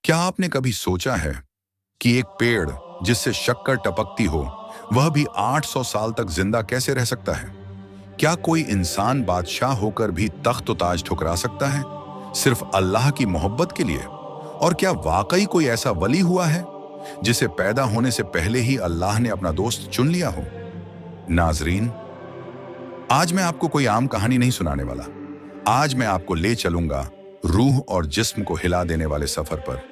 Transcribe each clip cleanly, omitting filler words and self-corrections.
क्या आपने कभी सोचा है कि एक पेड़ जिससे शक्कर टपकती हो, वह भी 800 साल तक जिंदा कैसे रह सकता है? क्या कोई इंसान बादशाह होकर भी तख्त व ताज ठुकरा सकता है, सिर्फ अल्लाह की मोहब्बत के लिए? और क्या वाकई कोई ऐसा वली हुआ है जिसे पैदा होने से पहले ही अल्लाह ने अपना दोस्त चुन लिया हो? नाजरीन, आज मैं आपको कोई आम कहानी नहीं सुनाने वाला। आज मैं आपको ले चलूंगा रूह और जिस्म को हिला देने वाले सफर पर,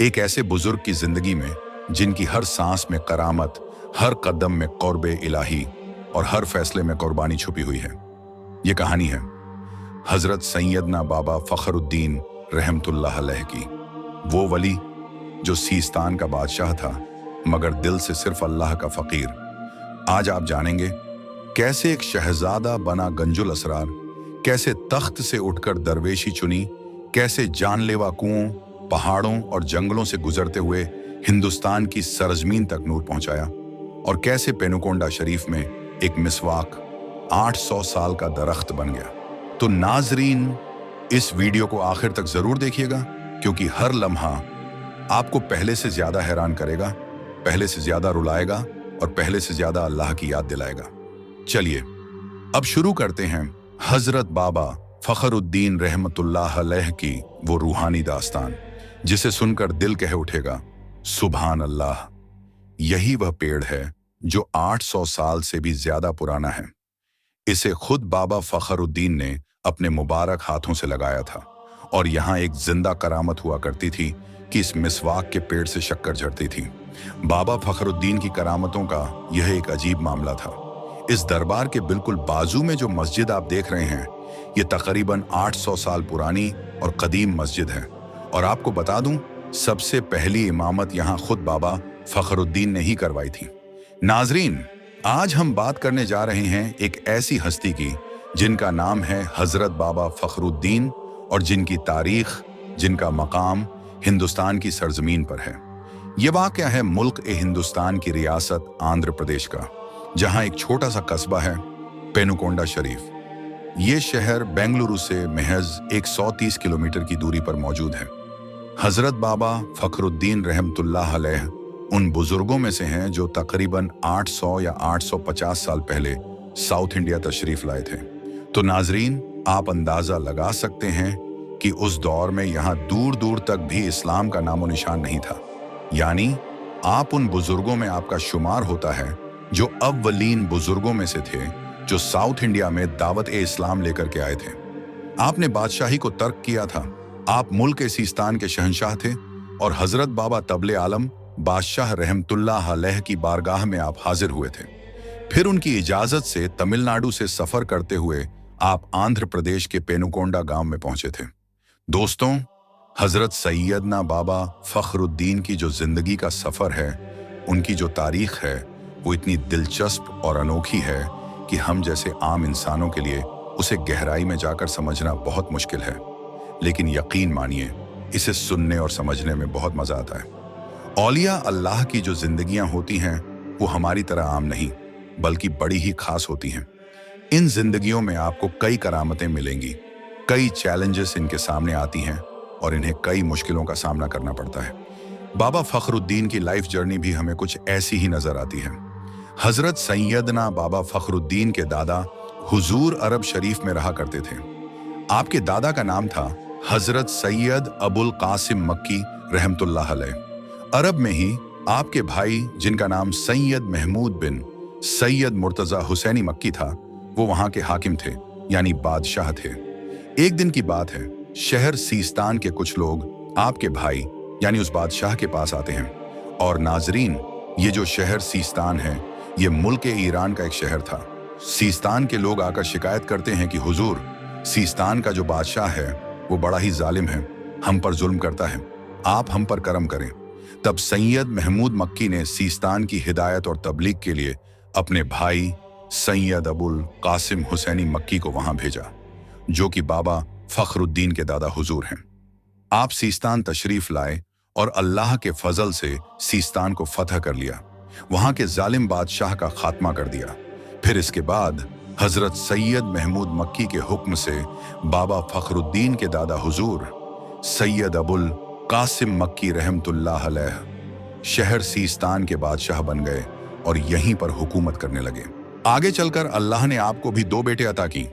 एक ऐसे बुजुर्ग की जिंदगी में जिनकी हर सांस में करामत, हर कदम में क़ुर्बे इलाही और हर फैसले में कुर्बानी छुपी हुई है। ये कहानी है हजरत सैयदना बाबा फखरुद्दीन रहमतुल्लाह अलैह की। वो वली जो सीस्तान का बादशाह था, मगर दिल से सिर्फ अल्लाह का फकीर। आज आप जानेंगे कैसे एक शहजादा बना गंजुल असरार, कैसे तख्त से उठकर दरवेशी चुनी, कैसे जानलेवा कुओं, पहाड़ों और जंगलों से गुजरते हुए हिंदुस्तान की सरजमीन तक नूर पहुंचाया, और कैसे पेनुकोंडा शरीफ में एक मिसवाक 800 साल का दरख्त बन गया। तो नाजरीन, इस वीडियो को आखिर तक जरूर देखिएगा, क्योंकि हर लम्हा आपको पहले से ज्यादा हैरान करेगा, पहले से ज्यादा रुलाएगा और पहले से ज्यादा अल्लाह की याद दिलाएगा। चलिए अब शुरू करते हैं हजरत बाबा फखरुद्दीन रहमतुल्लाह अलैह की वो रूहानी दास्तान, जिसे सुनकर दिल कह उठेगा सुभान अल्लाह। यही वह पेड़ है जो 800 साल से भी ज्यादा पुराना है। इसे खुद बाबा फखरुद्दीन ने अपने मुबारक हाथों से लगाया था, और यहाँ एक जिंदा करामत हुआ करती थी कि इस मिसवाक के पेड़ से शक्कर झड़ती थी। बाबा फखरुद्दीन की करामतों का यह एक अजीब मामला था। इस दरबार के बिल्कुल बाजू में जो मस्जिद आप देख रहे हैं, ये तकरीबन 800 साल पुरानी और कदीम मस्जिद है। और आपको बता दूं, सबसे पहली इमामत यहाँ खुद बाबा फखरुद्दीन ने ही करवाई थी। नाजरीन, आज हम बात करने जा रहे हैं एक ऐसी हस्ती की जिनका नाम है हजरत बाबा फखरुद्दीन, और जिनकी तारीख, जिनका मकाम हिंदुस्तान की सरजमीन पर है। ये वाक़या है मुल्क ए हिंदुस्तान की रियासत आंध्र प्रदेश का, जहां एक छोटा सा कस्बा है पेनुकोंडा शरीफ। ये शहर बेंगलुरु से महज 130 किलोमीटर की दूरी पर मौजूद है। हजरत बाबा फखरुद्दीन रहमतुल्लाह अलैह उन बुजुर्गों में से हैं जो तकरीबन 800 या 850 साल पहले साउथ इंडिया तशरीफ लाए थे। तो नाजरीन, आप अंदाजा लगा सकते हैं कि उस दौर में यहाँ दूर दूर तक भी इस्लाम का नामो निशान नहीं था। यानी आप उन बुजुर्गों में आपका शुमार होता है जो अव्वलीन बुजुर्गों में से थे, जो साउथ इंडिया में दावत ए इस्लाम लेकर के आए थे। आपने बादशाही को तर्क किया था, आप मुल्क ए सीस्तान के शहंशाह थे, और हजरत बाबा तबले आलम बादशाह रहमतुल्लाह अलैह की बारगाह में आप हाजिर हुए थे। फिर उनकी इजाजत से तमिलनाडु से सफर करते हुए आप आंध्र प्रदेश के पेनुकोंडा गांव में पहुंचे थे। दोस्तों, हजरत सैयदना बाबा फखरुद्दीन की जो जिंदगी का सफर है, उनकी जो तारीख है, वो इतनी दिलचस्प और अनोखी है कि हम जैसे आम इंसानों के लिए उसे गहराई में जाकर समझना बहुत मुश्किल है। लेकिन यकीन मानिए, इसे सुनने और समझने में बहुत मजा आता है। औलिया अल्लाह की जो जिंदगियां होती हैं, वो हमारी तरह आम नहीं, बल्कि बड़ी ही खास होती हैं। इन जिंदगियों में आपको कई करामतें मिलेंगी, कई चैलेंजेस इनके सामने आती हैं, और इन्हें कई मुश्किलों का सामना करना पड़ता है। बाबा फखरुद्दीन की लाइफ जर्नी भी हमें कुछ ऐसी ही नजर आती है। हजरत सैयदना बाबा फखरुद्दीन के दादा हुजूर अरब शरीफ में रहा करते थे। आपके दादा का नाम था हजरत सैयद अबुल कासिम मक्की रहमतुल्लाह अलैह। अरब में ही आपके भाई, जिनका नाम सैयद महमूद बिन सैयद मुर्तजा हुसैनी मक्की था, वो वहां के हाकिम थे, यानी बादशाह थे। एक दिन की बात है, शहर सीस्तान के कुछ लोग आपके भाई यानी उस बादशाह के पास आते हैं। और नाजरीन, ये जो शहर सीस्तान है, ये मुल्क ईरान का एक शहर था। सीस्तान के लोग आकर शिकायत करते हैं कि हुजूर, सीस्तान का जो बादशाह है वो बड़ा ही जालिम है, हम पर जुल्म करता है, आप हम पर करम करें। तब सैयद महमूद मक्की ने सीस्तान की हिदायत और तबलीग के लिए अपने भाई सैयद अबुल कासिम हुसैनी मक्की को वहां भेजा, जो कि बाबा फखरुद्दीन के दादा हुजूर हैं। आप सीस्तान तशरीफ लाए और अल्लाह के फजल से सीस्तान को फतह कर लिया, वहां के जालिम बादशाह का खात्मा कर दिया। फिर इसके बाद हजरत सैयद महमूद मक्की के हुक्म से बाबा फखरुद्दीन के दादा हुजूर सैयद अबुल कासिम मक्की रहमतुल्लाह अलैह शहर सीस्तान के बादशाह बन गए और यहीं पर हुकूमत करने लगे। आगे चलकर अल्लाह ने आपको भी दो बेटे अता की।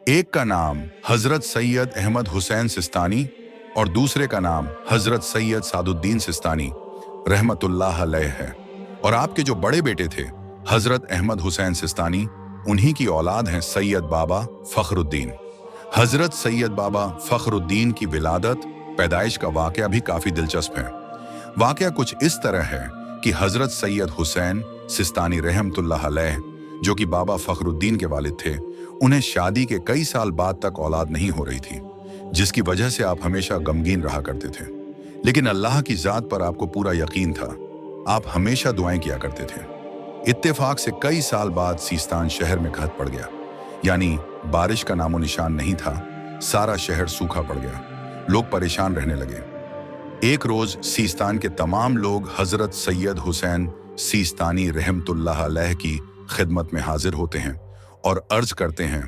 एक का नाम हजरत सैयद अहमद हुसैन सिस्तानी और दूसरे का नाम हजरत सैयद सादुद्दीन सिस्तानी रहमतुल्लाह अलैह है। और आपके जो बड़े बेटे थे हजरत अहमद हुसैन सिस्तानी, उन्हीं की औलाद हैं सैयद बाबा फखरुद्दीन। हजरत सैयद बाबा फखरुद्दीन की विलादत पैदाइश का वाकया भी काफी दिलचस्प है। वाकया कुछ इस तरह है कि हजरत सैयद हुसैन सिस्तानी रहमतुल्लाह अलैह, जो कि बाबा फखरुद्दीन के वालिद थे, उन्हें शादी के कई साल बाद तक औलाद नहीं हो रही थी, जिसकी वजह से आप हमेशा गमगीन रहा करते थे। लेकिन अल्लाह की जात पर आपको पूरा यकीन था। आप हमेशा दुआएं किया करते थे। इत्तेफाक से कई साल बाद सीस्तान शहर में कहत पड़ गया, यानी बारिश का नामो निशान नहीं था। सारा शहर सूखा पड़ गया, लोग परेशान रहने लगे। एक रोज सीस्तान के तमाम लोग हजरत सैयद हुसैन सीस्तानी रहमतुल्लाह अलैह की खिदमत में हाजिर होते हैं और अर्ज करते हैं,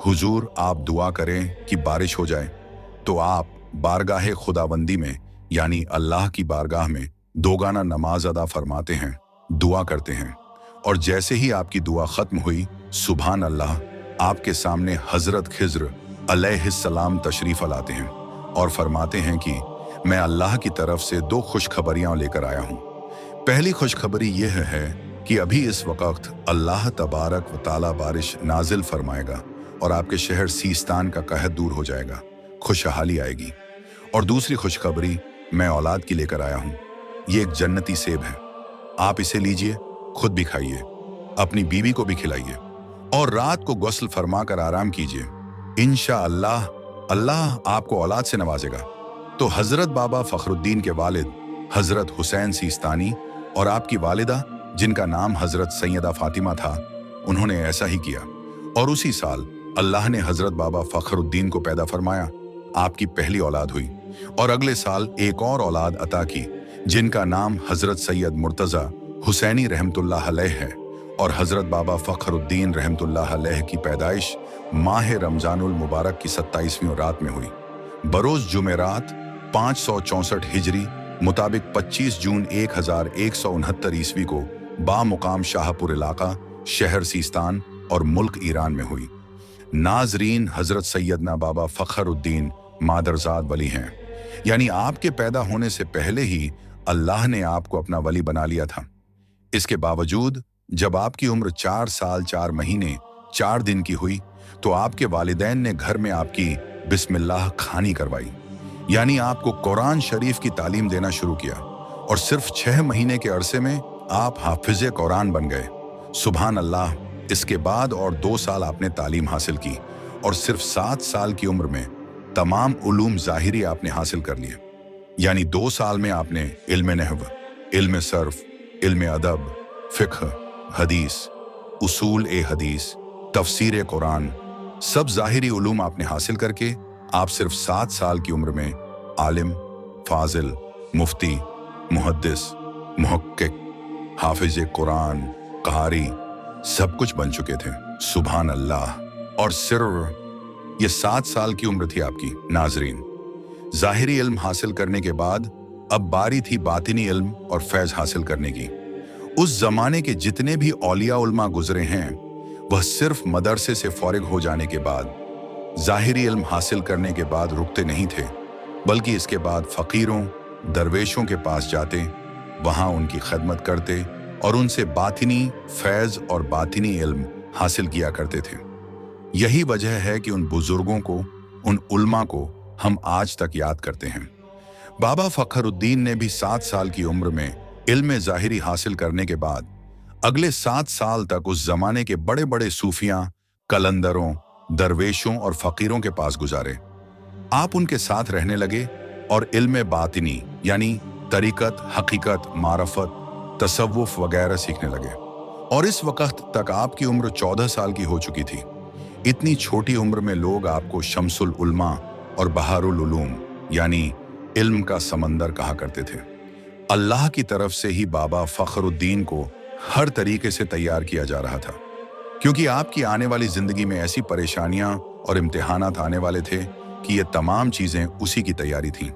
हुजूर आप दुआ करें कि बारिश हो जाए। तो आप बारगाह खुदाबंदी में यानी अल्लाह की बारगाह में दोगाना नमाज अदा फरमाते हैं, दुआ करते हैं। और जैसे ही आपकी दुआ खत्म हुई, सुभान अल्लाह, आपके सामने हजरत खिज्र अलैहिस्सलाम तशरीफ लाते हैं और फरमाते हैं कि मैं अल्लाह की तरफ से दो खुशखबरियां लेकर आया हूं। पहली खुशखबरी यह है कि अभी इस वक्त अल्लाह तबारक व ताला बारिश नाजिल फरमाएगा और आपके शहर सीस्तान का कहत दूर हो जाएगा, खुशहाली आएगी। और दूसरी खुशखबरी मैं औलाद की लेकर आया हूं। ये एक जन्नती सेब है, आप इसे लीजिए, खुद भी खाइए, अपनी बीवी को भी खिलाइए और रात को गुस्ल फरमा कर आराम कीजिए। इंशाअल्लाह अल्लाह आपको औलाद से नवाजेगा। तो हजरत बाबा फखरुद्दीन के वालिद हजरत हुसैन सीस्तानी और आपकी वालिदा जिनका नाम हजरत सैयदा फातिमा था, उन्होंने ऐसा ही किया। और उसी साल अल्लाह ने हजरत बाबा फखरुद्दीन को पैदा फरमाया, आपकी पहली औलाद हुई। और अगले साल एक और औलाद अता की जिनका नाम हजरत सैयद मुर्तजा हुसैनी रहमतुल्लाह अलैह है। और हजरत बाबा फखरुद्दीन रहमतुल्लाह अलैह की पैदाइश माह रमजानुल मुबारक की 27वीं रात में हुई, बरोज जुमेरात 564 हिजरी मुताबिक 25 जून 1169 ईस्वी को बामुकाम शाहपुर इलाका शहर सीस्तान और मुल्क ईरान में हुई। नाजरीन, हजरत सैयदना बाबा फखरुद्दीन मादरजाद वली हैं, यानी आपके पैदा होने से पहले ही अल्लाह ने आपको अपना वली बना लिया था। इसके बावजूद जब आपकी उम्र 4 साल 4 महीने 4 दिन की हुई तो आपके वालिदैन ने घर में आपकी बिस्मिल्लाह खानी करवाई, यानी आपको कुरान शरीफ की तालीम देना शुरू किया। और सिर्फ 6 महीने के अरसे में आप हाफिज कुरान बन गए। सुभान अल्लाह। इसके बाद और 2 साल आपने तालीम हासिल की और सिर्फ 7 साल की उम्र में तमाम उलूम ज़ाहिरी आपने हासिल कर लिए, यानी 2 साल में आपने इल्म नहव, इल्म सर्फ, इल्म अदब, फ़िक़्ह, हदीस, उसूल ए हदीस, तफसीर कुरान, सब ज़ाहिरी उलूम आपने हासिल करके आप सिर्फ 7 साल की उम्र में आलिम, फाजिल, मुफ्ती, मुहद्दिस, मुहक्किक, हाफिज कुरान, कारी, सब कुछ बन चुके थे। सुभान अल्लाह। और सिर्फ ये 7 साल की उम्र थी आपकी। नाजरीन, ज़ाहिरी इल्म हासिल करने के बाद अब बारी थी बातिनी इल्म और फैज़ हासिल करने की। उस जमाने के जितने भी औलिया उल्मा गुजरे हैं, वह सिर्फ मदरसे से फारिग हो जाने के बाद, ज़ाहिरी इल्म हासिल करने के बाद रुकते नहीं थे, बल्कि इसके बाद फ़कीरों, दरवेशों के पास जाते, वहाँ उनकी खिदमत करते और उनसे बातिनी फैज़ और बातिनी इल्म हासिल किया करते थे। यही वजह है कि उन बुजुर्गों को, उन उल्मा को हम आज तक याद करते हैं। बाबा फखरुद्दीन ने भी 7 साल की उम्र में इल्म ज़ाहिरी हासिल करने के बाद अगले 7 साल तक उस जमाने के बड़े बड़े सूफियां, कलंदरों, दरवेशों और फ़कीरों के पास गुजारे। आप उनके साथ रहने लगे और इल्म बातिनी यानी तरीकत, हकीकत, मारफत, तसव्वुफ वगैरह सीखने लगे। और इस वक्त तक आपकी उम्र 14 साल की हो चुकी थी। इतनी छोटी उम्र में लोग आपको शम्सुल उल्मा और बहारुल उलूम यानी इल्म का समंदर कहा करते थे। अल्लाह की तरफ से ही बाबा फखरुद्दीन को हर तरीके से तैयार किया जा रहा था, क्योंकि आपकी आने वाली जिंदगी में ऐसी परेशानियां और इम्तिहानात आने वाले थे कि ये तमाम चीजें उसी की तैयारी थीं।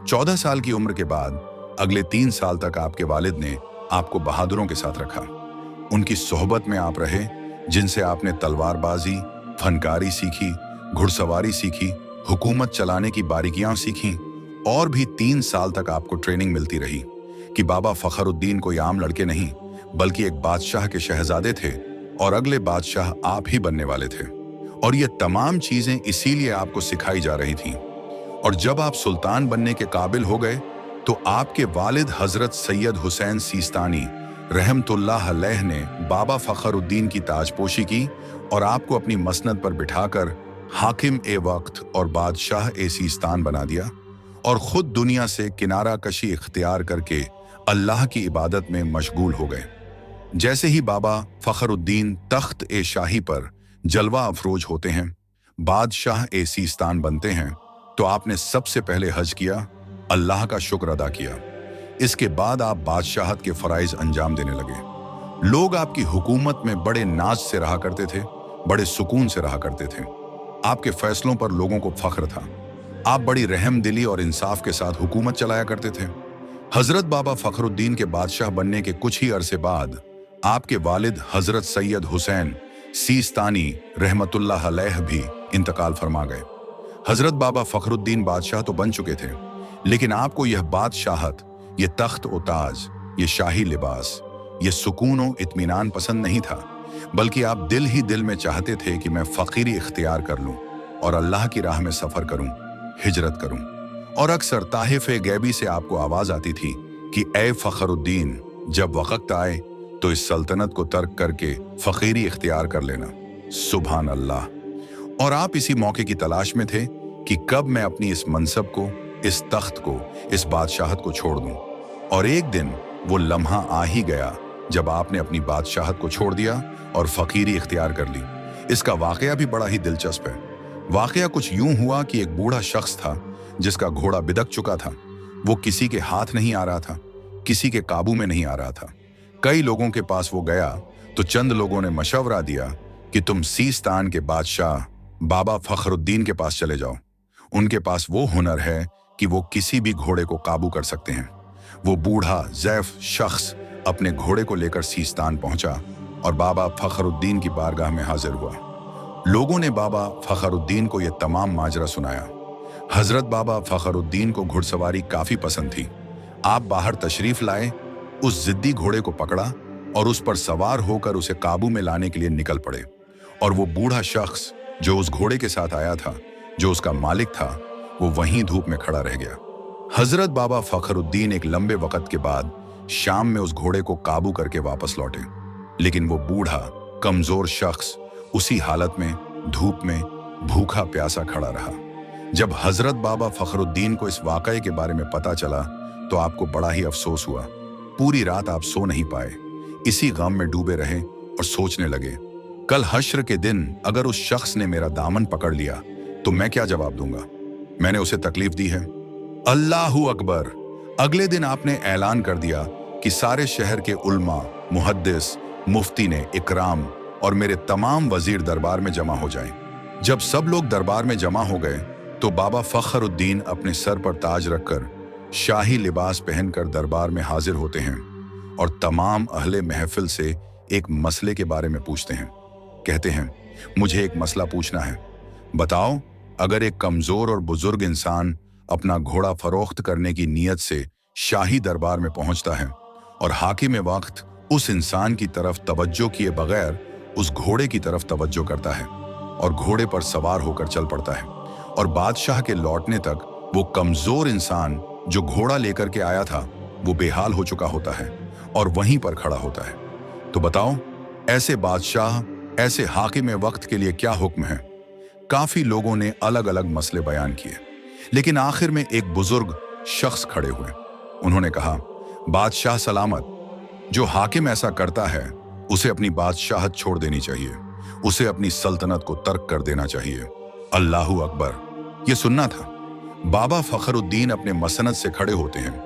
14 साल की उम्र के बाद अगले 3 साल तक आपके वालिद ने आपको बहादुरों के साथ रखा। उनकी सोहबत में आप रहे, जिनसे आपने तलवारबाजी, फनकारी सीखी, घुड़सवारी सीखी, हुकूमत चलाने की बारीकियां सीखी। और भी 3 साल तक आपको ट्रेनिंग मिलती रही कि बाबा फखरुद्दीन कोई आम लड़के नहीं, बल्कि एक बादशाह के शहजादे थे और अगले बादशाह आप ही बनने वाले थे। और ये तमाम चीजें इसीलिए आपको सिखाई जा रही थीं। और जब आप सुल्तान बनने के काबिल हो गए तो आपके वालिद हजरत सैयद हुसैन सीस्तानी रहमतुल्लाह अलैह ने बाबा फखरुद्दीन की ताजपोशी की और आपको अपनी मसनद पर बिठाकर हाकिम ए वक्त और बादशाह ए सीस्तान बना दिया और खुद दुनिया से किनारा कशी इख्तियार करके अल्लाह की इबादत में मशगूल हो गए। जैसे ही बाबा फखरुद्दीन तख्त ए शाही पर जलवा अफरोज होते हैं, बादशाह ए सीस्तान बनते हैं, तो आपने सबसे पहले हज किया, अल्लाह का शुक्र अदा किया। इसके बाद आप बादशाहत के फराइज अंजाम देने लगे। लोग आपकी हुकूमत में बड़े नाज से रहा करते थे, बड़े सुकून से रहा करते थे। आपके फैसलों पर लोगों को फख्र था। आप बड़ी रहम दिली और इंसाफ के साथ हुकूमत चलाया करते थे। हजरत बाबा फखरुद्दीन के बादशाह बनने के कुछ ही अरसे बाद आपके वालिद हजरत सैयद हुसैन सीस्तानी रहमतुल्लाह अलैह भी इंतकाल फरमा गए। हजरत बाबा फखरुद्दीन बादशाह तो बन चुके थे, लेकिन आपको यह बादशाहत, ये तख्त ओ ताज, ये शाही लिबास, ये सुकून ओ इत्मीनान पसंद नहीं था, बल्कि आप दिल ही दिल में चाहते थे कि मैं फकीरी इख्तियार कर लूं और अल्लाह की राह में सफर करूं, हिजरत करूं। और अक्सर ताहिफ़े गैबी से आपको आवाज आती थी कि ए फखरुद्दीन, जब वक्त आए तो इस सल्तनत को तर्क करके फकीरी इख्तियार कर लेना। सुभान अल्लाह। और आप इसी मौके की तलाश में थे कि कब मैं अपनी इस मनसब को, इस तख्त को, इस बादशाहत को छोड़ दूं। और एक दिन वो लम्हा आ ही गया जब आपने अपनी बादशाहत को छोड़ दिया और फकीरी इख्तियार कर ली। इसका वाकया भी बड़ा ही दिलचस्प है। वाकया कुछ यूं हुआ कि एक बूढ़ा शख्स था जिसका घोड़ा बिदक चुका था। वो किसी के हाथ नहीं आ रहा था, किसी के काबू में नहीं आ रहा था। कई लोगों के पास वो गया तो चंद लोगों ने मशवरा दिया कि तुम सीस्तान के बादशाह बाबा फखरुद्दीन के पास चले जाओ। उनके पास वो हुनर है कि वो किसी भी घोड़े को काबू कर सकते हैं। वो बूढ़ा ज़ैफ शख्स अपने घोड़े को लेकर सीस्तान पहुंचा और बाबा फखरुद्दीन की बारगाह में हाजिर हुआ। लोगों ने बाबा फखरुद्दीन को यह तमाम माजरा सुनाया। हजरत बाबा फखरुद्दीन को घुड़सवारी काफी पसंद थी। आप बाहर तशरीफ लाए, उस जिद्दी घोड़े को पकड़ा और उस पर सवार होकर उसे काबू में लाने के लिए निकल पड़े। और वो बूढ़ा शख्स जो उस घोड़े के साथ आया था, जो उसका मालिक था, वो वहीं धूप में खड़ा रह गया। हजरत बाबा फखरुद्दीन एक लंबे वक्त के बाद शाम में उस घोड़े को काबू करके वापस लौटे, लेकिन वो बूढ़ा कमजोर शख्स उसी हालत में धूप में भूखा प्यासा खड़ा रहा। जब हजरत बाबा फखरुद्दीन को इस वाकये के बारे में पता चला तो आपको बड़ा ही अफसोस हुआ। पूरी रात आप सो नहीं पाए, इसी गम में डूबे रहे और सोचने लगे, कल हश्र के दिन अगर उस शख्स ने मेरा दामन पकड़ लिया तो मैं क्या जवाब दूंगा? मैंने उसे तकलीफ दी है। अल्लाहू अकबर। अगले दिन आपने ऐलान कर दिया कि सारे शहर के उल्मा, मुहद्दिस, मुफ्ती ने इकराम और मेरे तमाम वजीर दरबार में जमा हो जाएं। जब सब लोग दरबार में जमा हो गए तो बाबा फखरुद्दीन अपने सर पर ताज रखकर शाही लिबास पहनकर दरबार में हाजिर होते हैं और तमाम अहले महफिल से एक मसले के बारे में पूछते हैं। कहते हैं, मुझे एक मसला पूछना है, बताओ, अगर एक कमजोर और बुजुर्ग इंसान अपना घोड़ा फरोख्त करने की नीयत से शाही दरबार में पहुंचता है और हाकिम वक्त उस इंसान की तरफ तवज्जो किए बगैर उस घोड़े की तरफ तवज्जो करता है और घोड़े पर सवार होकर चल पड़ता है और बादशाह के लौटने तक वो कमजोर इंसान जो घोड़ा लेकर के आया था वो बेहाल हो चुका होता है और वहीं पर खड़ा होता है, तो बताओ, ऐसे बादशाह, ऐसे हाकिम वक्त के लिए क्या हुक्म है? काफी लोगों ने अलग अलग मसले बयान किए, लेकिन आखिर में एक बुजुर्ग शख्स खड़े हुए। उन्होंने कहा, बादशाह सलामत, जो हाकिम ऐसा करता है उसे अपनी बादशाहत छोड़ देनी चाहिए, उसे अपनी सल्तनत को तर्क कर देना चाहिए। अल्लाहू अकबर। ये सुनना था। बाबा फखरुद्दीन अपने मसनद से खड़े होते हैं,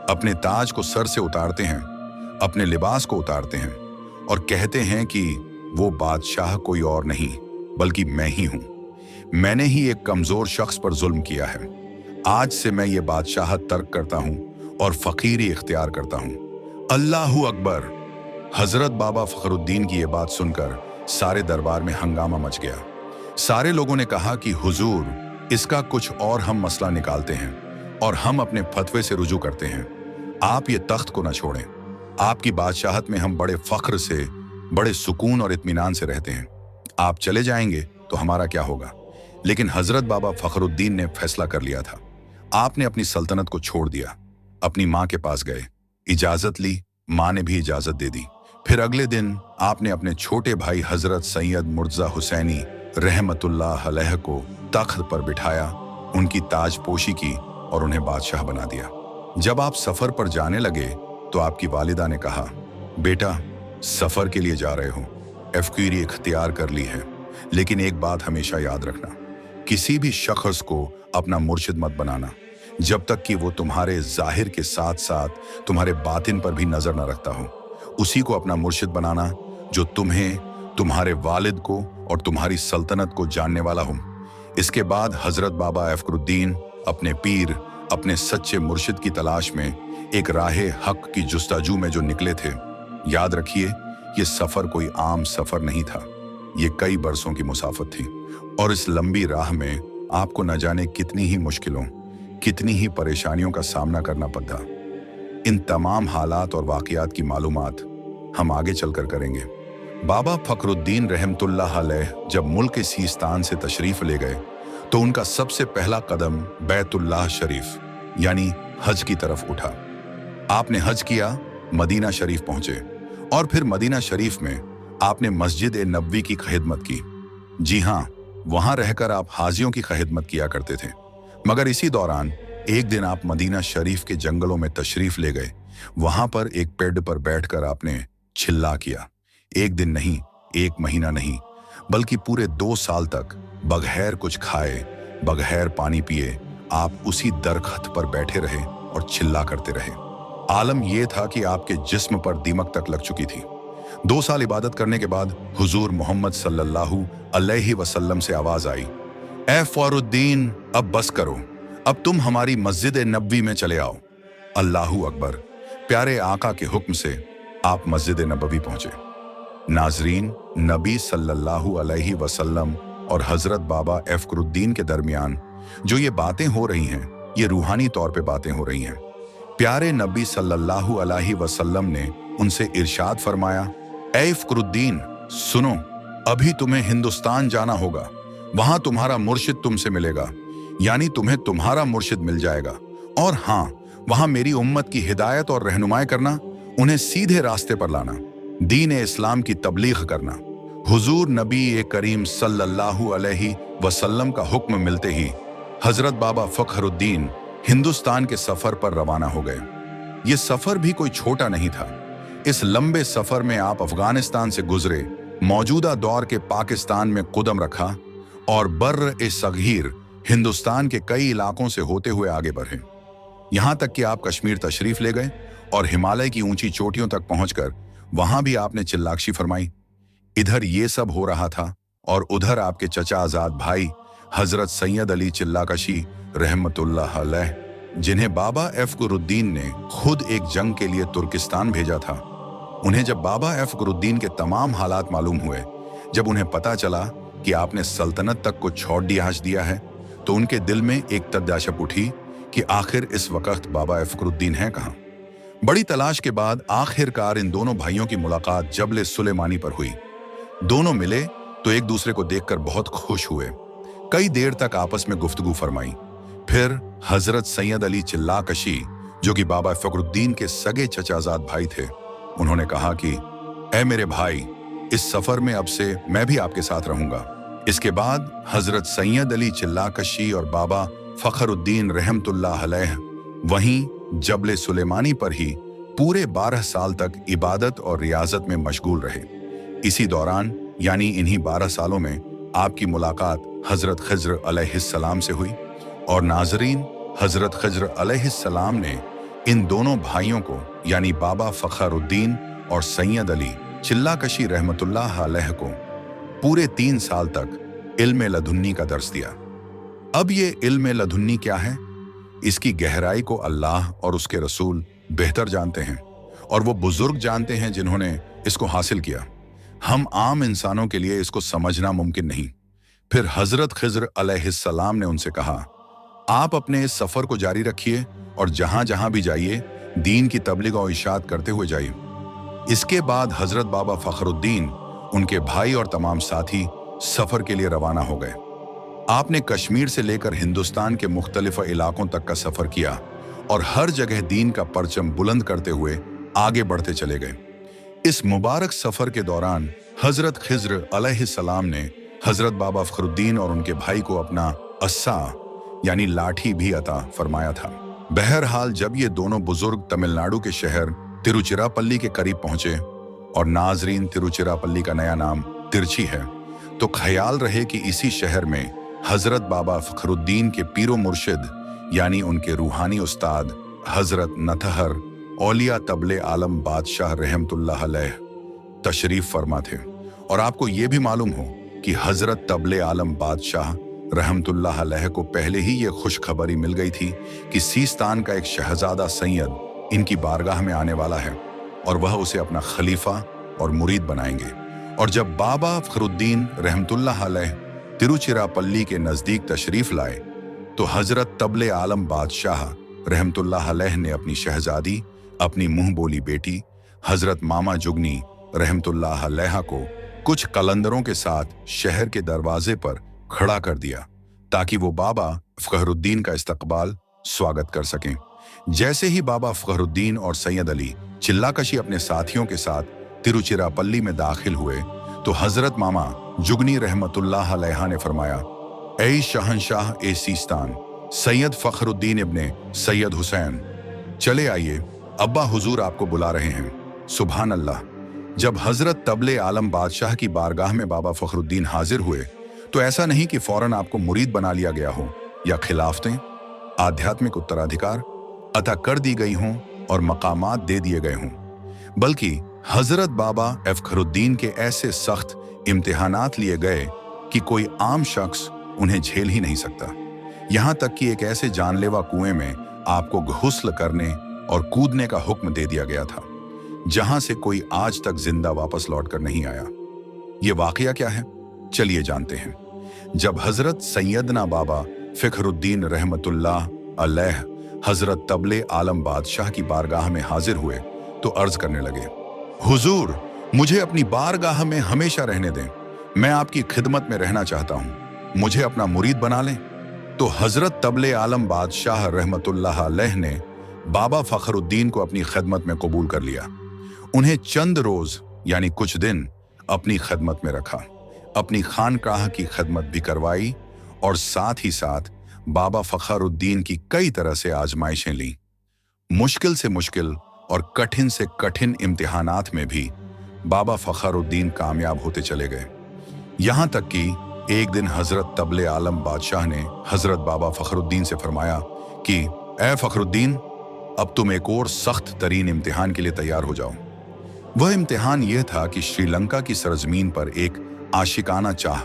अपने ताज को सर से उतारते हैं, अपने लिबास को उतारते हैं और कहते हैं कि वो बादशाह कोई और नहीं बल्कि मैं ही हूं। मैंने ही एक कमजोर शख्स पर जुल्म किया है। आज से मैं ये बादशाहत तर्क करता हूँ और फकीरी इख्तियार करता हूँ। अल्लाहू अकबर। हजरत बाबा फखरुद्दीन की ये बात सुनकर सारे दरबार में हंगामा मच गया। सारे लोगों ने कहा कि हुजूर, इसका कुछ और हम मसला निकालते हैं और हम अपने फतवे से रुजू करते हैं। आप ये तख्त को न छोड़ें। आपकी बादशाहत में हम बड़े फख्र से, बड़े सुकून और इत्मीनान से रहते हैं। आप चले जाएंगे तो हमारा क्या होगा? लेकिन हजरत बाबा फखरुद्दीन ने फैसला कर लिया था। आपने अपनी सल्तनत को छोड़ दिया, अपनी माँ के पास गए, इजाजत ली, माँ ने भी इजाजत दे दी। फिर अगले दिन आपने अपने छोटे भाई हजरत सैयद मुर्तजा हुसैनी रहमतुल्लाह अलैह को तख्त पर बिठाया, उनकी ताजपोशी की और उन्हें बादशाह बना दिया। जब आप सफर पर जाने लगे तो आपकी वालिदा ने कहा, बेटा, सफर के लिए जा रहे हो, फकीरी इख्तियार कर ली है, लेकिन एक बात हमेशा याद रखना, किसी भी शख्स को अपना मुर्शिद मत बनाना जब तक कि वो तुम्हारे जाहिर के साथ साथ तुम्हारे बातिन पर भी नजर न रखता हो। उसी को अपना मुर्शिद बनाना जो तुम्हें, तुम्हारे वालिद को और तुम्हारी सल्तनत को जानने वाला हो। इसके बाद हजरत बाबा फखरुद्दीन अपने पीर, अपने सच्चे मुर्शिद की तलाश में एक राहे हक की जुस्ताजू में जो निकले थे। याद रखिए, ये सफर कोई आम सफर नहीं था, ये कई बरसों की मुसाफत थी और इस लंबी राह में आपको न जाने कितनी ही मुश्किलों, कितनी ही परेशानियों का सामना करना पड़ता। इन तमाम हालात और वाकयात की मालूमात हम आगे चलकर करेंगे। बाबा फखरुद्दीन रहमतुल्लाह अलैह जब मुल्क सीस्तान से तशरीफ ले गए तो उनका सबसे पहला कदम बैतुल्लाह शरीफ यानी हज की तरफ उठा। आपने हज किया, मदीना शरीफ पहुंचे और फिर मदीना शरीफ में आपने मस्जिद ए नबवी की खिदमत की। जी हाँ, वहां रहकर आप हाजियों की खिदमत किया करते थे। मगर इसी दौरान एक दिन आप मदीना शरीफ के जंगलों में तशरीफ ले गए। वहां पर एक पेड़ पर बैठकर आपने चिल्ला किया। एक दिन नहीं, एक महीना नहीं, बल्कि पूरे 2 साल तक बगैर कुछ खाए, बगैर पानी पिए आप उसी दरख्त पर बैठे रहे और चिल्ला करते रहे। आलम यह था कि आपके जिस्म पर दीमक तक लग चुकी थी। 2 साल इबादत करने के बाद हुजूर मोहम्मद सल्लल्लाहु अलैहि वसल्लम से आवाज आई, ए फखरुद्दीन, अब बस करो, अब तुम हमारी मस्जिद नबवी में चले आओ। अल्लाहू अकबर। प्यारे आका के हुक्म से आप मस्जिद नबवी पहुंचे। नाजरीन, नबी सल्लल्लाहु अलैहि वसल्लम और हजरत बाबा फखरुद्दीन के दरमियान जो ये बातें हो रही हैं, ये रूहानी तौर पे बातें हो रही हैं। प्यारे नबी सल्लल्लाहु अलैहि वसल्लम ने उनसे इरशाद फरमाया, ए फखरुद्दीन, सुनो, अभी तुम्हें हिंदुस्तान जाना होगा, वहां तुम्हारा मुर्शिद तुमसे मिलेगा, यानी तुम्हें तुम्हारा मुर्शिद मिल जाएगा। और हाँ, वहां मेरी उम्मत की हिदायत और रहनुमाई करना, उन्हें सीधे रास्ते पर लाना, दीन इस्लाम की तबलीग करना। हुजूर नबी करीम सल्लल्लाहु अलैहि वसल्लम का हुक्म मिलते ही हजरत बाबा फखरुद्दीन हिंदुस्तान के सफर पर रवाना हो गए। ये सफर भी कोई छोटा नहीं था। इस लंबे सफर में आप अफगानिस्तान से गुजरे, मौजूदा दौर के पाकिस्तान में कदम रखा और बर्र-ए-सगीर हिंदुस्तान के कई इलाकों से होते हुए आगे बढ़े। यहां तक कि आप कश्मीर तशरीफ ले गए और हिमालय की ऊंची चोटियों तक पहुंचकर वहां भी आपने चिल्लाक्षी फरमाई। इधर ये सब हो रहा था और उधर आपके चचा आजाद भाई हजरत सैयद अली चिल्लाकशी रहमतुल्लाह अलैह, जिन्हें बाबा फखरुद्दीन ने खुद एक जंग के लिए तुर्किस्तान भेजा था, उन्हें जब बाबा फखरुद्दीन के तमाम हालात मालूम हुए, जब उन्हें पता चला कि आपने सल्तनत तक को छोड़ दिया है, तो उनके दिल में एक तदाशप उठी कि आखिर इस वक्त बाबा फखरुद्दीन हैं कहाँ। बड़ी तलाश के बाद आखिरकार इन दोनों भाइयों की मुलाकात जबल सुलेमानी पर हुई। दोनों मिले तो एक दूसरे को देखकर बहुत खुश हुए। कई देर तक आपस में गुफ्तगू फरमाई। फिर हजरत सैयद अली चिल्लाकशी, जो कि बाबा फखरुद्दीन के सगे चचाजाद भाई थे, उन्होंने कहा कि ए मेरे भाई, इस सफर में अब से मैं भी आपके साथ रहूंगा। इसके बाद हजरत सैयद अली चिल्लाकशी और बाबा फखरुद्दीन रहमतुल्लाह अलैह वहीं जबल सुलेमानी पर ही पूरे 12 साल तक इबादत और रियाजत में मशगूल रहे। इसी दौरान यानी इन्हीं 12 सालों में आपकी मुलाकात हजरत खिज्र अलैहिस्सलाम से हुई और नाजरीन, हजरत खिज्र अलैहिस्सलाम ने इन दोनों भाइयों को यानी बाबा फखरुद्दीन और सैयद अली चिल्लाकशी रहमतुल्लाह अलैह को पूरे 3 साल तक इल्म लदुन्नी का दर्स दिया। अब ये इल्म लदुन्नी क्या है? इसकी गहराई को अल्लाह और उसके रसूल बेहतर जानते हैं, और वो बुजुर्ग जानते हैं जिन्होंने इसको हासिल किया। हम आम इंसानों के लिए इसको समझना मुमकिन नहीं। फिर हजरत खिज्र अलैहिस्सलाम ने उनसे कहा, आप अपने इस सफर को जारी रखिए और जहां जहां भी जाइए दीन की तबलीग और इशाअत करते हुए जाइए। इसके बाद हजरत बाबा फखरुद्दीन, उनके भाई और तमाम साथी सफर के लिए रवाना हो गए। आपने कश्मीर से लेकर हिंदुस्तान के मुख्तलिफ इलाकों तक का सफर किया और हर जगह दीन का परचम बुलंद करते हुए आगे बढ़ते चले गए। इस मुबारक सफर के दौरान हजरत खिज्र अलैहिस्सलाम ने हजरत बाबा फखरुद्दीन और उनके भाई को अपना अस्सा यानी लाठी भी अता फरमाया था। बहरहाल जब ये दोनों बुजुर्ग तमिलनाडु के शहर तिरुचिरापल्ली के करीब पहुंचे, और नाजरीन तिरुचिरापल्ली का नया नाम तिरछी है, तो ख्याल रहे कि इसी शहर में हजरत बाबा फखरुद्दीन के पीरो मुर्शिद यानी उनके रूहानी उस्ताद हजरत नतहर औलिया तबले आलम बादशाह रहमतुल्लाह अलैह तशरीफ फरमा थे। और आपको ये भी मालूम हो कि हजरत तबले आलम बादशाह रहमतुल्लाह अलैह को पहले ही ये खुशखबरी मिल गई थी कि सीस्तान का एक शहजादा सैयद इनकी बारगाह में आने वाला है और वह उसे अपना खलीफा और मुरीद बनाएंगे। और जब बाबा फखरुद्दीन रहमतुल्लाह अलैह तिरुचिरापल्ली के नजदीक तशरीफ लाए, तो हजरत तबले आलम बादशाह रहमतुल्लाह अलैह ने अपनी शहजादी, अपनी मुंह बोली बेटी हजरत मामा जुगनी रहमतुल्लाह अलैहा को कुछ कलंदरों के साथ शहर के दरवाजे पर खड़ा कर दिया ताकि वो बाबा फखरुद्दीन का इस्तकबाल स्वागत कर सकें। जैसे ही बाबा फखरुद्दीन और सैयद अली चिल्लाकशी अपने साथियों के साथ तिरुचिरापल्ली में दाखिल हुए, तो हजरत मामा जुगनी रहमतुल्लाह अलैहा ने फरमाया, ऐ शहंशाह ए सीस्तान सैयद फखरुद्दीन इब्ने सैयद हुसैन, चले आइए, अब्बा हुजूर आपको बुला रहे हैं। सुभान अल्लाह। जब हजरत तबले आलम बादशाह की बारगाह में बाबा फखरुद्दीन हाजिर हुए, तो ऐसा नहीं कि फौरन आपको मुरीद बना लिया गया हो या खिलाफतें, आध्यात्मिक उत्तराधिकार अता कर दी गई हों और मकामात दे दिए गए हों, बल्कि हजरत बाबा फखरुद्दीन के ऐसे सख्त इम्तिहानात लिए गए कि कोई आम शख्स उन्हें झेल ही नहीं सकता। यहाँ तक कि एक ऐसे जानलेवा कुएं में आपको गुस्ल करने और कूदने का हुक्म दे दिया गया था, जहां से कोई आज तक जिंदा वापस लौटकर नहीं आया। ये वाकया क्या है, चलिए जानते हैं। जब हजरत सैयदना बाबा फखरुद्दीन रहमतुल्लाह अलैह हजरत तबले आलम बादशाह की बारगाह में हाजिर हुए, तो अर्ज करने लगे, हुजूर मुझे अपनी बारगाह में हमेशा रहने दें, मैं आपकी खिदमत में रहना चाहता हूं, मुझे अपना मुरीद बना लें। तो हजरत तबले आलम बादशाह रहमतुल्लाह अलैह ने बाबा फखरुद्दीन को अपनी खिदमत में कबूल कर लिया। उन्हें चंद रोज यानी कुछ दिन अपनी खिदमत में रखा, अपनी खानकाह की खिदमत भी करवाई, और साथ ही साथ बाबा फखरुद्दीन की कई तरह से आजमाइशें लीं। मुश्किल से मुश्किल और कठिन से कठिन इम्तिहानात में भी बाबा फखरुद्दीन कामयाब होते चले गए। यहाँ तक कि एक दिन हजरत तबले आलम बादशाह ने हजरत बाबा फखरुद्दीन से फरमाया कि ए फखरुद्दीन, अब तुम एक और सख्त तरीन इम्तिहान के लिए तैयार हो जाओ। वह इम्तिहान यह था कि श्रीलंका की सरजमीन पर एक आशिकाना चाह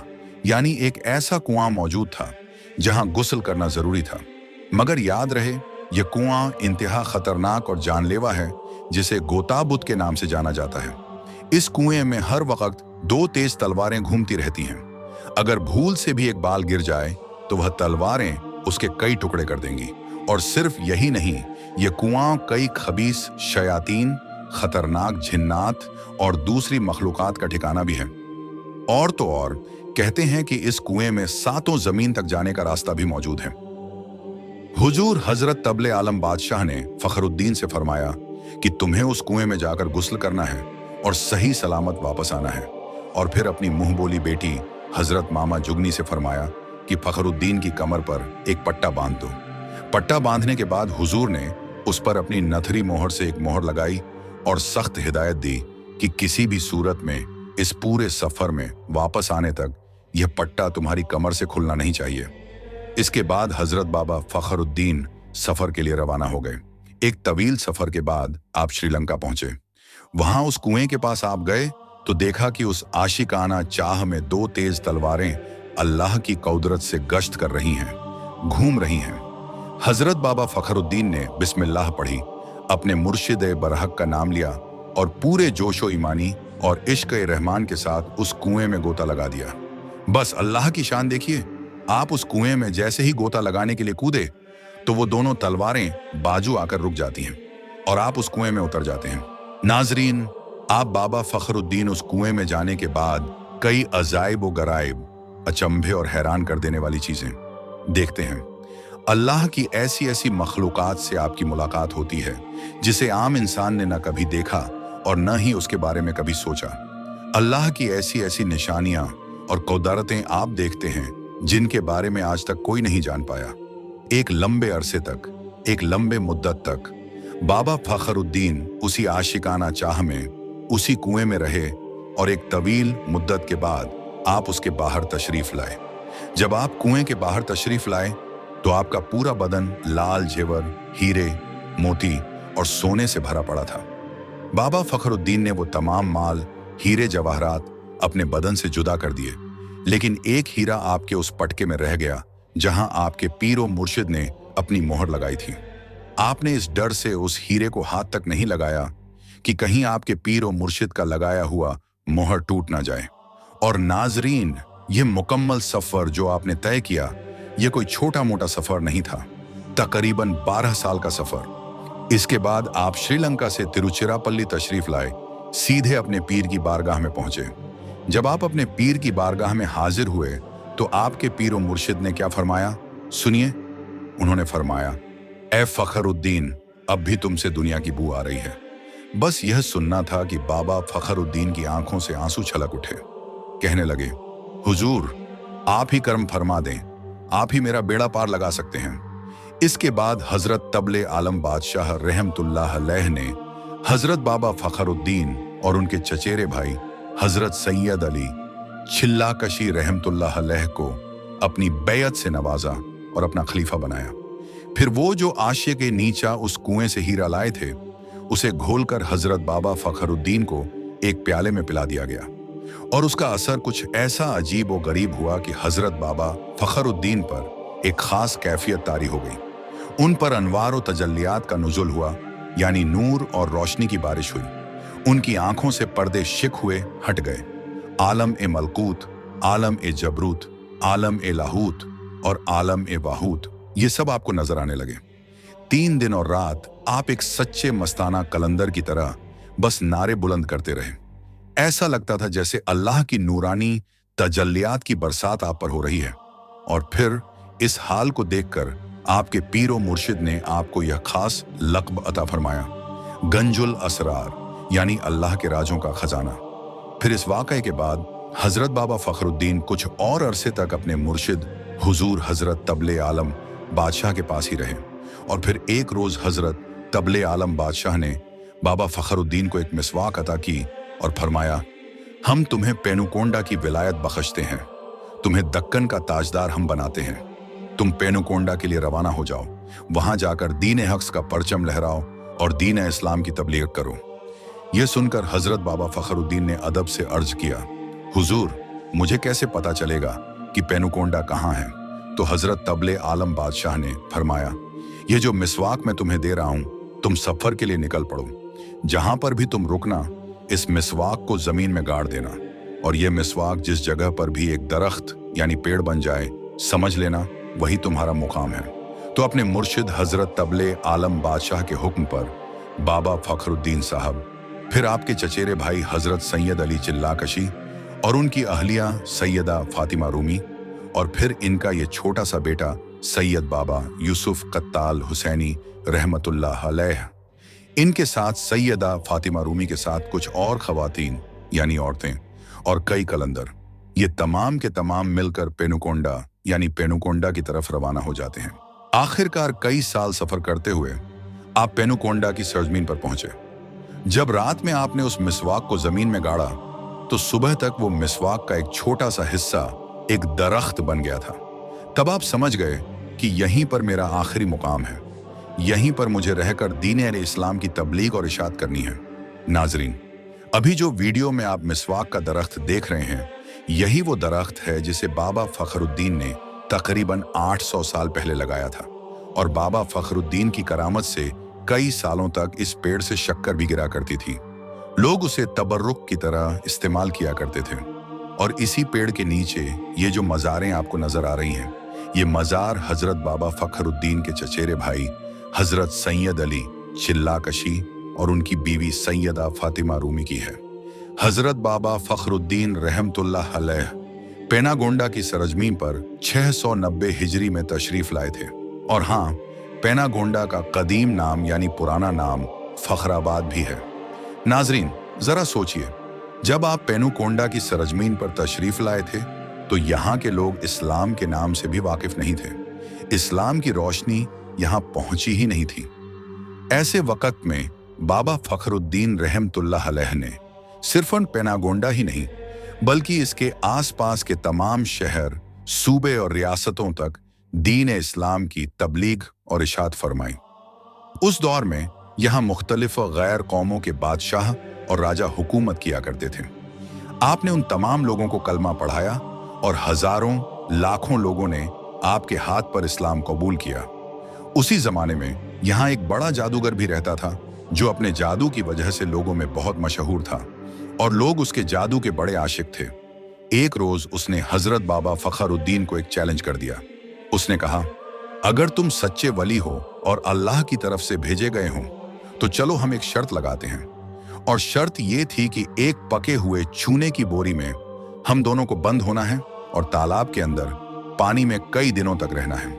यानी एक ऐसा कुआं मौजूद था जहां गुस्ल करना जरूरी था, मगर याद रहे यह कुआं इंतहा खतरनाक और जानलेवा है, जिसे गोताबुत के नाम से जाना जाता है। इस कुएं में हर वक्त दो तेज तलवारें घूमती रहती हैं। अगर भूल से भी एक बाल गिर जाए तो वह तलवारें उसके कई टुकड़े कर देंगी। और सिर्फ यही नहीं, यह कुआं कई खबीस शयातीन, खतरनाक जिन्नात और दूसरी मखलूकात का ठिकाना भी है। और तो और कहते हैं कि इस कुएं में सातों जमीन तक जाने का रास्ता भी मौजूद है। हुजूर हजरत तबले आलम बादशाह ने फखरुद्दीन से फरमाया कि तुम्हें उस कुएं में जाकर गुस्ल करना है और सही सलामत वापस आना है। और फिर अपनी मुंह बोली बेटी हजरत मामा जुगनी से फरमाया कि फखरुद्दीन की कमर पर एक पट्टा बांध दो। पट्टा बांधने के बाद हुजूर ने उस पर अपनी नथरी मोहर से एक मोहर लगाई और सख्त हिदायत दी कि किसी भी सूरत में इस पूरे सफर में वापस आने तक यह पट्टा तुम्हारी कमर से खुलना नहीं चाहिए। इसके बाद हजरत बाबा फखरुद्दीन सफर के लिए रवाना हो गए। एक तवील सफर के बाद आप श्रीलंका पहुंचे। वहां उस कुएं के पास आप गए तो देखा कि उस आशिकाना चाह में दो तेज तलवारें अल्लाह की कुदरत से गश्त कर रही हैं, घूम रही हैं। हजरत बाबा फखरुद्दीन ने बिस्मिल्लाह पढ़ी, अपने मुर्शिद बरहक का नाम लिया और पूरे जोशो ईमानी और इश्क रहमान के साथ उस कुएं में गोता लगा दिया। बस अल्लाह की शान देखिए, आप उस कुएं में जैसे ही गोता लगाने के लिए कूदे तो वो दोनों तलवारें बाजू आकर रुक जाती हैं और आप उस कुएं में उतर जाते हैं। नाजरीन, आप बाबा फखरुद्दीन उस कुएं में जाने के बाद कई अजाइब व गराइब, अचंभे और हैरान कर देने वाली चीजें देखते हैं। अल्लाह की ऐसी ऐसी मखलूकात से आपकी मुलाकात होती है जिसे आम इंसान ने न कभी देखा और न ही उसके बारे में कभी सोचा। अल्लाह की ऐसी ऐसी निशानियां और कुदरतें आप देखते हैं जिनके बारे में आज तक कोई नहीं जान पाया। एक लंबे अरसे तक, एक लंबे मुद्दत तक बाबा फखरुद्दीन उसी आशिकाना चाह में, उसी कुएं में रहे और एक तवील मुद्दत के बाद आप उसके बाहर तशरीफ लाए। जब आप कुएं के बाहर तशरीफ लाए तो आपका पूरा बदन लाल जेवर, हीरे, मोती और सोने से भरा पड़ा था। बाबा फखरुद्दीन ने वो तमाम माल, हीरे जवाहरात अपने बदन से जुदा कर दिए, लेकिन एक हीरा आपके उस पटके में रह गया जहां आपके पीर और मुर्शिद ने अपनी मोहर लगाई थी। आपने इस डर से उस हीरे को हाथ तक नहीं लगाया कि कहीं आपके पीर और मुर्शिद का लगाया हुआ मोहर टूट ना जाए। और नाजरीन, ये मुकम्मल सफर जो आपने तय किया, ये कोई छोटा मोटा सफर नहीं था, तकरीबन 12 साल का सफर। इसके बाद आप श्रीलंका से तिरुचिरापल्ली तशरीफ लाए, सीधे अपने पीर की बारगाह में पहुंचे। जब आप अपने पीर की बारगाह में हाजिर हुए तो आपके पीर और मुर्शिद ने क्या फरमाया, सुनिए। उन्होंने फरमाया, ए फखरुद्दीन, अब भी तुमसे दुनिया की बू आ रही है। बस यह सुनना था कि बाबा फखरुद्दीन की आंखों से आंसू छलक उठे। कहने लगे, हुजूर, आप ही कर्म फरमा दें, आप ही मेरा बेड़ा पार लगा सकते हैं। इसके बाद हजरत तबले आलम बादशाह रहमतुल्लाह अलैह ने हजरत बाबा फखरुद्दीन और उनके चचेरे भाई हजरत सैयद अली छिल्लाकशी रहमतुल्लाह अलैह को अपनी बैयत से नवाजा और अपना खलीफा बनाया। फिर वो जो आशिक नीचा उस कुएं से हीरा लाए थे, उसे घोलकर हजरत बाबा फखरुद्दीन को एक प्याले में पिला दिया गया और उसका असर कुछ ऐसा अजीब और गरीब हुआ कि हजरत बाबा फखरुद्दीन पर एक खास कैफियत तारी हो गई। उन पर अनवार और तजल्लियात का नुज़ुल हुआ, यानी नूर और रोशनी की बारिश हुई। उनकी आंखों से पर्दे शिक हुए, हट गए। आलम ए मलकूत, आलम ए जबरूत, आलम ए लाहूत और आलम ए वाहूत, ये सब आपको नजर आने लगे। 3 दिन और रात आप एक सच्चे मस्ताना कलंदर की तरह बस नारे बुलंद करते रहे। ऐसा लगता था जैसे अल्लाह की नूरानी तजल्लियात की बरसात आप पर हो रही है। और फिर इस हाल को देखकर आपके पीर और मुर्शिद ने आपको यह खास लक़ब अता फरमाया, गंजुल असरार, यानी अल्लाह के राजों का खजाना। फिर इस वाक़े के बाद हजरत बाबा फखरुद्दीन कुछ और अरसे तक अपने मुर्शिद हुजूर हजरत तबले आलम बादशाह के पास ही रहे। और फिर एक रोज हजरत तबले आलम बादशाह ने बाबा फखरुद्दीन को एक मिसवाक अता की और फरमाया, हम तुम्हें पेनुकोंडा की विलायत बख्शते हैं, तुम्हें दक्कन का ताजदार हम बनाते हैं। तुम पेनुकोंडा के लिए रवाना हो जाओ, वहां जाकर दीन हक़ का परचम लहराओ और दीन इस्लाम की तबलीग करो। यह सुनकर हजरत बाबा फखरुद्दीन ने अदब से अर्ज किया, हुजूर, मुझे कैसे पता चलेगा कि पेनुकोंडा कहाँ है? तो हजरत तबले आलम बादशाह ने फरमाया, ये जो मिसवाक मैं तुम्हें दे रहा हूं, तुम सफर के लिए निकल पड़ो। जहां पर भी तुम रुकना, इस मिसवाक को जमीन में गाड़ देना और यह मिसवाक जिस जगह पर भी एक दरख्त यानी पेड़ बन जाए, समझ लेना वही तुम्हारा मुकाम है। तो अपने मुर्शिद हजरत तबले आलम बादशाह के हुक्म पर बाबा फखरुद्दीन साहब, फिर आपके चचेरे भाई हजरत सैयद अली चिल्लाकशी और उनकी अहलिया सैयदा फातिमा रूमी, और फिर इनका ये छोटा सा बेटा सैयद बाबा यूसुफ कत्ताल हुसैनी रहमतुल्लाह अलैह, इनके साथ सैयदा फातिमा रूमी के साथ कुछ और खवातीन यानी औरतें और कई कलंदर, ये तमाम के तमाम मिलकर पेनुकोंडा यानी पेनुकोंडा की तरफ रवाना हो जाते हैं। आखिरकार कई साल सफर करते हुए आप पेनुकोंडा की सरजमीन पर पहुंचे। जब रात में आपने उस मिसवाक को जमीन में गाड़ा तो सुबह तक वो मिसवाक का एक छोटा सा हिस्सा एक दरख्त बन गया था। तब आप समझ गए कि यहीं पर मेरा आखिरी मुकाम है, यहीं पर मुझे रहकर दीन इस्लाम की तबलीग और इशाअत करनी है। नाजरीन, अभी जो वीडियो में आप मिसवाक का दरख्त देख रहे हैं, यही वो दरख्त है जिसे बाबा फखरुद्दीन ने तकरीबन 800 साल पहले लगाया था और बाबा फखरुद्दीन की करामत से कई सालों तक इस पेड़ से शक्कर भी गिरा करती थी। लोग उसे तबर्रुक की तरह इस्तेमाल किया करते थे। और इसी पेड़ के नीचे ये जो मज़ारें आपको नजर आ रही हैं, ये मज़ार हजरत बाबा फखरुद्दीन के चचेरे भाई हजरत सैयद अली चिल्लाकशी और उनकी बीवी सैयदा फातिमा रूमी की है। हजरत बाबा फखरुद्दीन रहमतुल्लाह अलैह पेनागोंडा की सरजमीन पर 690 हिजरी में तशरीफ लाए थे। और हाँ, पेनागोंडा का कदीम नाम यानी पुराना नाम फखराबाद भी है। नाजरीन, जरा सोचिए, जब आप पेनुकोंडा की सरजमीन पर तशरीफ लाए थे तो यहाँ के लोग इस्लाम के नाम से भी वाकिफ नहीं थे। इस्लाम की रोशनी यहाँ पहुंची ही नहीं थी। ऐसे वक्त में बाबा फखरुद्दीन रहमतुल्लाह अलैह ने सिर्फ पेनागोंडा ही नहीं बल्कि इसके आसपास के तमाम शहर, सूबे और रियासतों तक दीन इस्लाम की तबलीग और इशात फरमाई। उस दौर में यहाँ मुख्तलिफ गैर कौमों के बादशाह और राजा हुकूमत किया करते थे। आपने उन तमाम लोगों को कलमा पढ़ाया और हजारों लाखों लोगों ने आपके हाथ पर इस्लाम कबूल किया। उसी जमाने में यहाँ एक बड़ा जादूगर भी रहता था जो अपने जादू की वजह से लोगों में बहुत मशहूर था और लोग उसके जादू के बड़े आशिक थे। एक रोज उसने हजरत बाबा फखरुद्दीन को एक चैलेंज कर दिया। उसने कहा, अगर तुम सच्चे वली हो और अल्लाह की तरफ से भेजे गए हो तो चलो हम एक शर्त लगाते हैं। और शर्त ये थी कि एक पके हुए चूने की बोरी में हम दोनों को बंद होना है और तालाब के अंदर पानी में कई दिनों तक रहना है।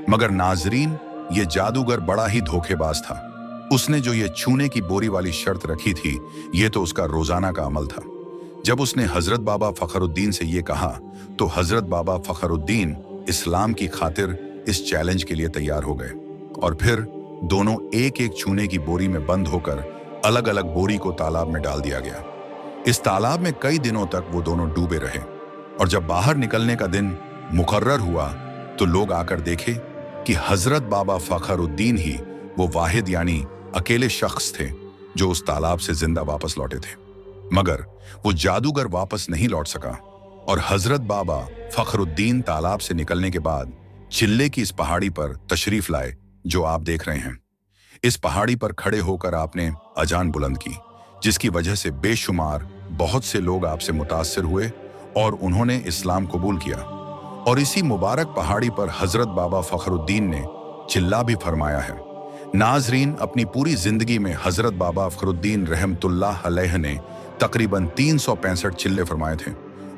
मगर नाजरीन, ये जादूगर बड़ा ही धोखेबाज था। उसने जो ये छूने की बोरी वाली शर्त रखी थी, ये तो उसका रोजाना का अमल था। जब उसने हजरत बाबा फखरुद्दीन से ये कहा तो हजरत बाबा फखरुद्दीन इस्लाम की खातिर इस चैलेंज के लिए तैयार हो गए। और फिर दोनों एक एक छूने की बोरी में बंद होकर अलग अलग बोरी को तालाब में डाल दिया गया। इस तालाब में कई दिनों तक वो दोनों डूबे रहे और जब बाहर निकलने का दिन मुकर्रर हुआ तो लोग आकर देखे कि हजरत बाबा फखरुद्दीन ही वो वाहिद यानी अकेले शख्स थे जो उस तालाब से जिंदा वापस लौटे थे। मगर वो जादूगर वापस नहीं लौट सका और हजरत बाबा फखरुद्दीन तालाब से निकलने के बाद चिल्ले की इस पहाड़ी पर तशरीफ लाए जो आप देख रहे हैं। इस पहाड़ी पर खड़े होकर आपने अजान बुलंद की, जिसकी वजह से बेशुमार बहुत से लोग आपसे मुतासिर हुए और उन्होंने इस्लाम कबूल किया। और इसी मुबारक पहाड़ी पर हजरत बाबा फखरुद्दीन ने चिल्ला भी फरमाया है। नाजरीन, अपनी पूरी जिंदगी में हजरत बाबा फखरुद्दीन रहमतुल्लाह अलैह ने तकरीबन 365 चिल्ले फरमाए थे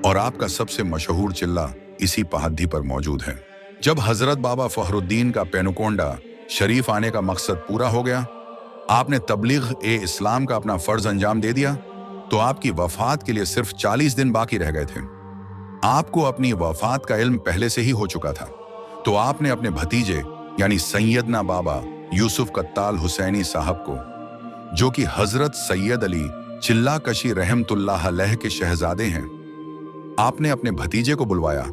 और आपका सबसे मशहूर चिल्ला इसी पहाड़ी पर मौजूद है। जब हजरत बाबा फखरुद्दीन का पेनुकोंडा शरीफ आने का मकसद पूरा हो गया, आपने तबलीग ए इस्लाम का अपना फर्ज अंजाम दे दिया, तो आपकी वफात के लिए सिर्फ 40 दिन बाकी रह गए थे। आपको अपनी वफात का इल्म पहले से ही हो चुका था, तो आपने अपने भतीजे यानी सैयदना बाबा यूसुफ कत्ताल हुसैनी साहब को, जो कि हजरत सैयद अली चिल्लाकशी रहमतुल्लाह अलैह के शहजादे हैं, आपने अपने भतीजे को बुलवाया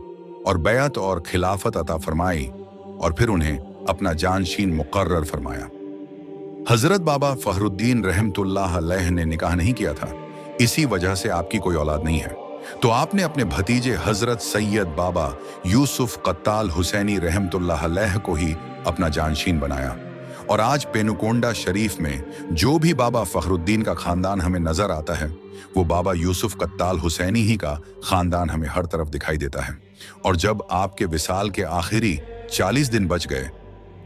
और बैअत और खिलाफत अता फरमाई और फिर उन्हें अपना जानशीन मुकर्रर फरमाया। हजरत बाबा फखरुद्दीन रहमतुल्लाह अलैह ने निकाह नहीं किया था, इसी वजह से आपकी कोई औलाद नहीं है, तो आपने अपने भतीजे हजरत सैयद बाबा यूसुफ कत्ताल हुसैनी रहमतुल्लाह अलैह को ही अपना जानशीन बनाया। और आज पेनुकोंडा शरीफ में जो भी बाबा फखरुद्दीन का खानदान हमें नजर आता है, वो बाबा यूसुफ कत्ताल हुसैनी ही का खानदान हमें हर तरफ दिखाई देता है। और जब आपके विसाल के आखिरी 40 दिन बच गए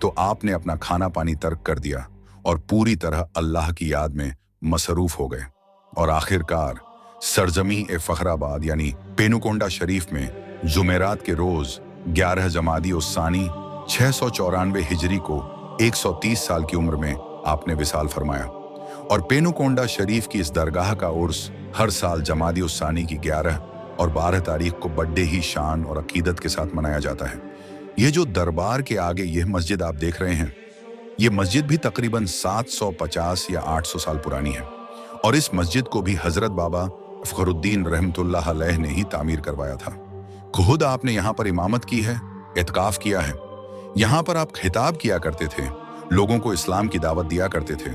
तो आपने अपना खाना पानी तर्क कर दिया और पूरी तरह अल्लाह की याद में मसरूफ हो गए। और आखिरकार सरजमी ए फखराबाद यानी पेनुकोंडा शरीफ में जुमेरात के रोज 11 जमादी उस्सानी 694 हिजरी को 130 साल की उम्र में आपने विसाल फरमाया। और पेनुकोंडा शरीफ की इस दरगाह का उर्स हर साल जमादी उस्सानी की 11 और 12 तारीख को बड़े ही शान और अकीदत के साथ मनाया जाता है। ये जो दरबार के आगे यह मस्जिद आप देख रहे हैं, ये मस्जिद भी तकरीबन 750 या 800 साल पुरानी है और इस मस्जिद को भी हजरत बाबा फखरुद्दीन रहमतुल्लाह अलैह ने ही तामीर करवाया था। खुद आपने यहाँ पर इमामत की है, इत्काफ किया है, यहाँ पर आप खिताब किया करते थे, लोगों को इस्लाम की दावत दिया करते थे।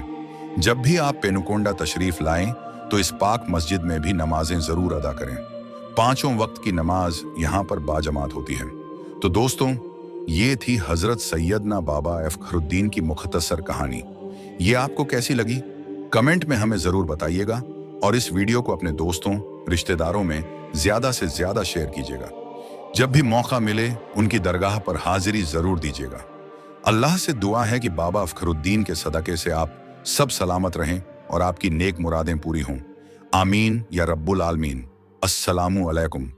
जब भी आप पेनुकोंडा तशरीफ लाएं तो इस पाक मस्जिद में भी नमाजें जरूर अदा करें। 5 वक्त की नमाज यहाँ पर बाजमात होती है। तो दोस्तों, ये थी हजरत सैयदना बाबा अफखरुद्दीन की मुख्तसर कहानी। ये आपको कैसी लगी? कमेंट में हमें जरूर बताइएगा और इस वीडियो को अपने दोस्तों, रिश्तेदारों में ज्यादा से ज्यादा शेयर कीजिएगा। जब भी मौका मिले उनकी दरगाह पर हाजिरी जरूर दीजिएगा। अल्लाह से दुआ है कि बाबा अफखरुद्दीन के सदक़े से आप सब सलामत रहें और आपकी नेक मुरादें पूरी हों। आमीन या रब्बुल आलमीन। अस्सलामु अलैकुम।